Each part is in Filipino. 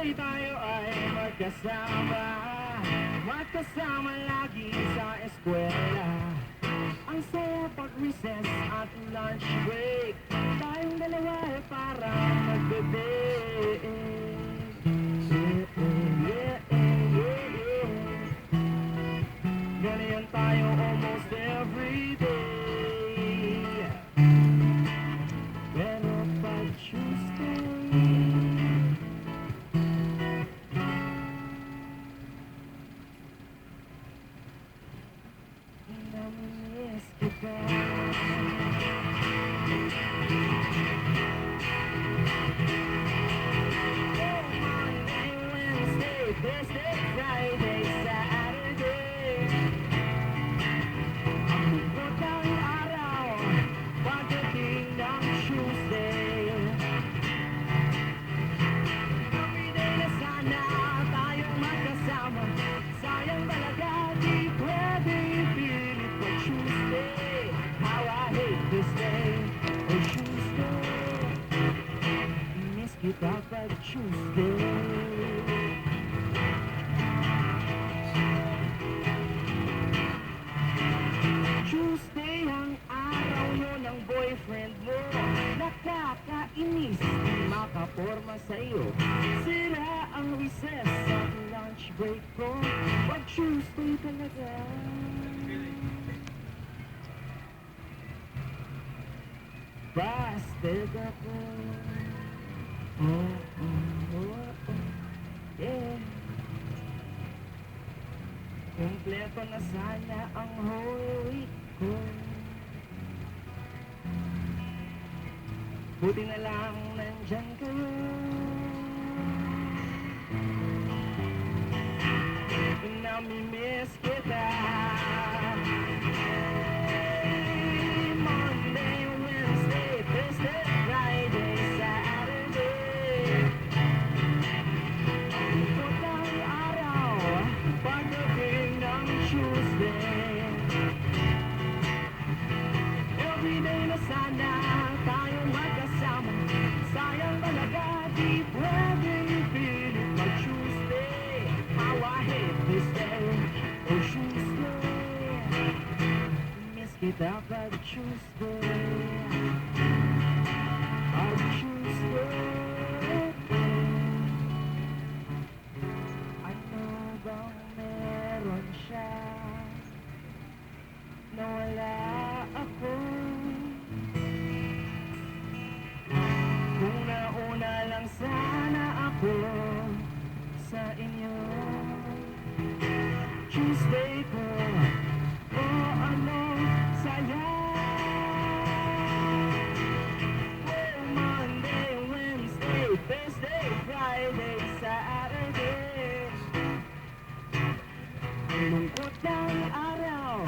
Tuesday tayo ay magkasama, magkasama lagi sa eskwela. Ang saya pag recess at lunch break, tayong dalawa ay parang magbe-date. Ganyan tayo almost every day. Pero pag Tuesday, namimiss kita. Monday, Wednesday, Thursday, Friday, Saturday. Ang lungkot ng araw, pagdating ng Tuesday. Everyday na sana tayong magkasama, sayang talaga di pwede ipilit pa Tuesday. How I hate this day, oh Tuesday. Miss kita pag Tuesday. Tuesday ang araw mo ng boyfriend mo, nakakainis, di makaporma sa'yo. Sira ang recess at lunch break ko, pag Tuesday talaga. Busted ako. Yeah. Kompleto na sana ang whole week ko. Buti na lang nandyan kayo. Namimiss kita. Monday, Wednesday, Thursday, Friday, Saturday. Ang lungkot ng araw, pagdating ng Tuesday. Everyday na sana tayong magkasama, sayang talaga di pwede ipilit mag Tuesday. How I hate this day, oh Tuesday. Miss kita pag Tuesday, pag Tuesday. Ano bang meron siya na wala ako? Kung nauna lang sana ako sa inyo, Tuesday ko, oh anong saya. Oh, Monday, Wednesday, Thursday, Friday, Saturday. Ang lungkot ng araw,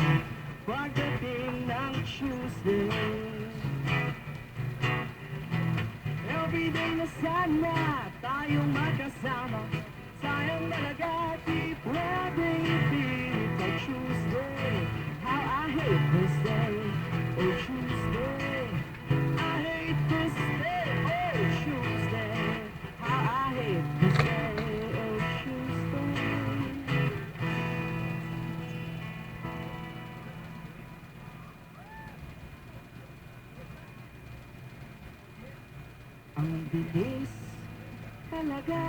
pagdating ng Tuesday. Everyday na sana tayong magkasama, sayang talaga di pwedeng ipilit pa Tuesday. How I hate this day, oh Tuesday. I hate this day, oh Tuesday. How I hate this day, oh Tuesday. Ang bilis talaga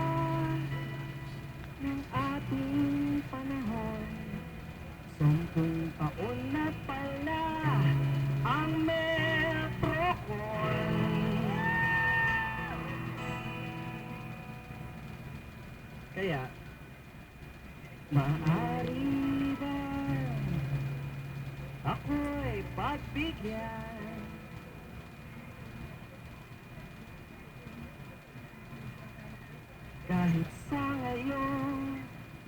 ng ating panahon. 10 taon na pala ang Metrocon. Kaya, maaari ba ako'y pagbigyan? Kahit sa ngayong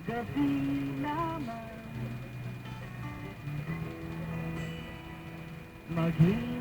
gabi lamang, maghihintay